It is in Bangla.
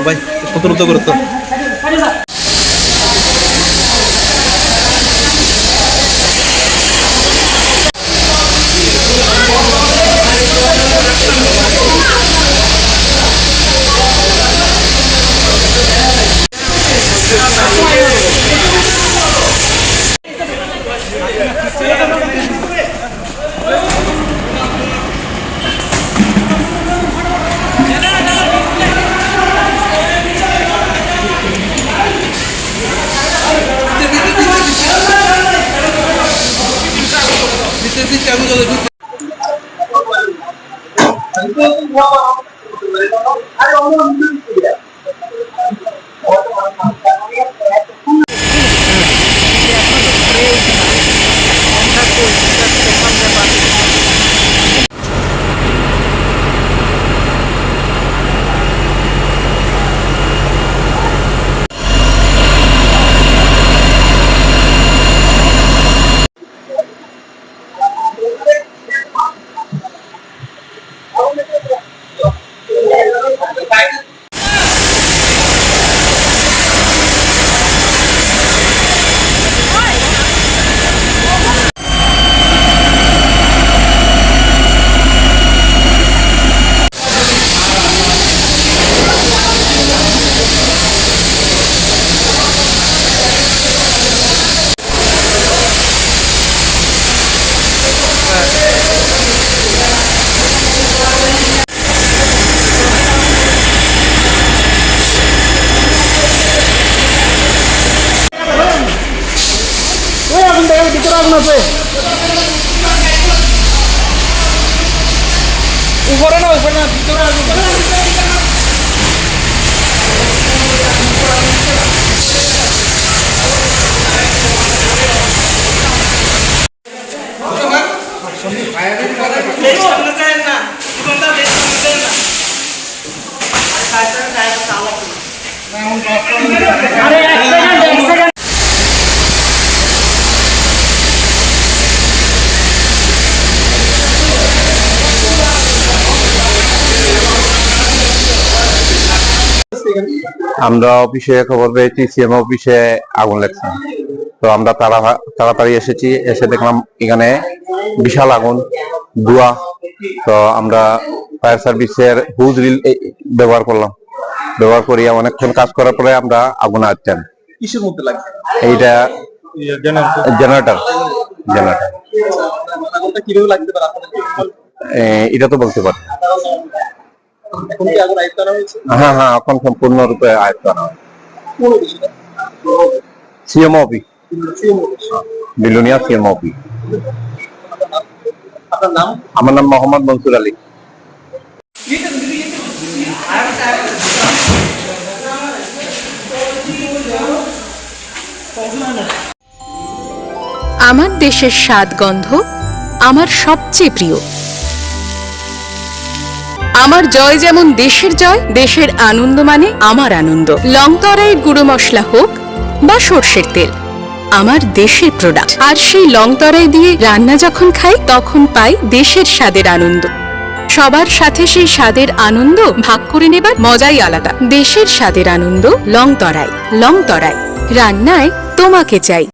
ভাই প্রতিরোধ করো তো। উপরে না ভিতরে আমরা অফিসে খবর পেয়েছি সিএম অফিসে আগুন লাগছে, তো আমরা তাড়াতাড়ি এসেছি। এসে দেখলাম এখানে বিশাল আগুন, ধোঁয়া। তো আমরা ফায়ার সার্ভিসের হুজ রিল ব্যবহার করলাম। ব্যবহার করি অনেকক্ষণ কাজ করার পরে আমরা আগুন আটছেন। কিসের মধ্যে লাগছে? এইটা জেনারেটর। আগুনটা কিভাবে লাগতে পারে এটা তো বলতে পারি। এখন কি আগুন আয়ত্ত করা হয়েছে? হ্যাঁ, এখন সম্পূর্ণরূপে আয়ত্ত করা হয়েছে। CM office, Belonia CM office. আপনার নাম? আমার নাম মোহাম্মদ মনসুর আলী। আমার দেশের স্বাদ গন্ধ আমার সবচেয়ে প্রিয়। আমার জয় যেমন দেশের জয়, দেশের আনন্দ মানে আমার আনন্দ। লংতরাইয়ের গুঁড়ো মশলা হোক বা সর্ষের তেল, আমার দেশের প্রোডাক্ট। আর সেই লংতরাই দিয়ে রান্না যখন খাই তখন পাই দেশের স্বাদের আনন্দ। সবার সাথে সেই স্বাদের আনন্দ ভাগ করে নেবার মজাই আলাদা। দেশের স্বাদের আনন্দ লংতরাই। রান্নায় তোমাকে চাই।